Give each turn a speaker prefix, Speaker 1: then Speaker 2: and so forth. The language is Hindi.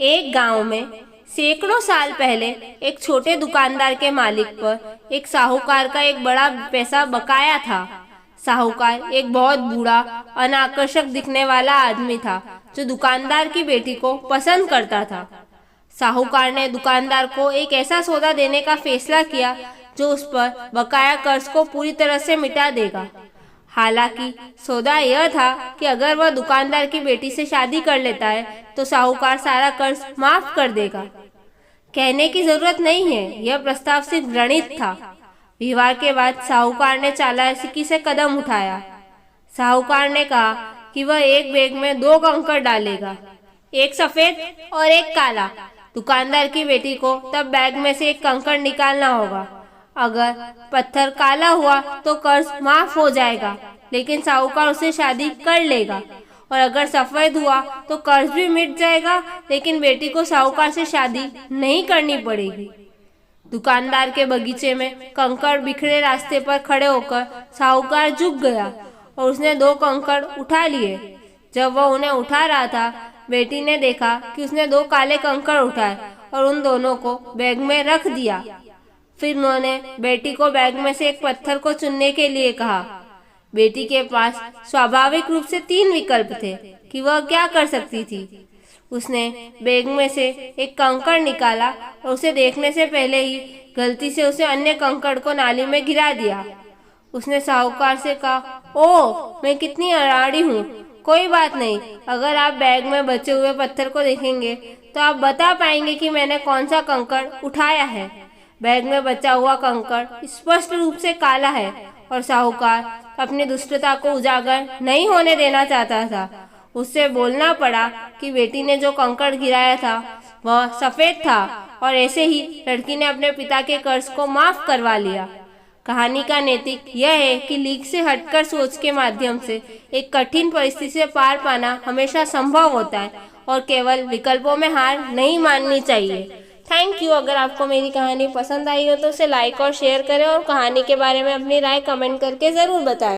Speaker 1: एक गांव में सैकड़ों साल पहले एक छोटे दुकानदार के मालिक पर एक साहूकार का एक बड़ा पैसा बकाया था। साहूकार एक बहुत बूढ़ा, अनाकर्षक दिखने वाला आदमी था जो दुकानदार की बेटी को पसंद करता था। साहूकार ने दुकानदार को एक ऐसा सौदा देने का फैसला किया जो उस पर बकाया कर्ज को पूरी तरह से मिटा देगा। हालांकि सौदा यह था कि अगर वह दुकानदार की बेटी से शादी कर लेता है तो साहूकार सारा कर्ज माफ कर देगा। कहने की जरूरत नहीं है, यह प्रस्ताव सिर्फ व्रणित था। विवाह के बाद साहूकार ने चालाकी से कदम उठाया। साहूकार ने कहा कि वह एक बैग में 2 कंकड़ डालेगा, एक सफेद और एक काला। दुकानदार की बेटी को तब बैग में से एक कंकड़ निकालना होगा। अगर पत्थर काला हुआ तो कर्ज माफ हो जाएगा, लेकिन साहूकार उससे शादी कर लेगा। और अगर सफेद हुआ तो कर्ज भी मिट जाएगा, लेकिन बेटी को साहूकार से शादी नहीं करनी पड़ेगी। दुकानदार के बगीचे में कंकड़ बिखरे रास्ते पर खड़े होकर साहूकार झुक गया और उसने 2 कंकड़ उठा लिए। जब वह उन्हें उठा रहा था, बेटी ने देखा कि उसने 2 काले कंकड़ उठाए और उन दोनों को बैग में रख दिया। फिर उन्होंने बेटी को बैग में से एक पत्थर को चुनने के लिए कहा। बेटी के पास स्वाभाविक रूप से 3 विकल्प थे कि वह क्या कर सकती थी। उसने बैग में से एक कंकड़ निकाला और उसे देखने से पहले ही गलती से उसे अन्य कंकड़ को नाली में गिरा दिया। उसने साहूकार से कहा, ओह, मैं कितनी अनाड़ी हूँ। कोई बात नहीं, अगर आप बैग में बचे हुए पत्थर को देखेंगे तो आप बता पाएंगे कि मैंने कौन सा कंकड़ उठाया है। बैग में बचा हुआ कंकड़ स्पष्ट रूप से काला है और साहूकार अपनी दुष्टता को उजागर नहीं होने देना चाहता था। उससे बोलना पड़ा कि बेटी ने जो कंकड़ गिराया था वह सफेद था और ऐसे ही लड़की ने अपने पिता के कर्ज को माफ करवा लिया। कहानी का नैतिक यह है कि लीक से हटकर सोच के माध्यम से एक कठिन परिस्थिति से पार पाना हमेशा संभव होता है और केवल विकल्पों में हार नहीं माननी चाहिए। Thank you. अगर आपको मेरी कहानी पसंद आई हो तो उसे लाइक और शेयर करें और कहानी के बारे में अपनी राय कमेंट करके ज़रूर बताएं।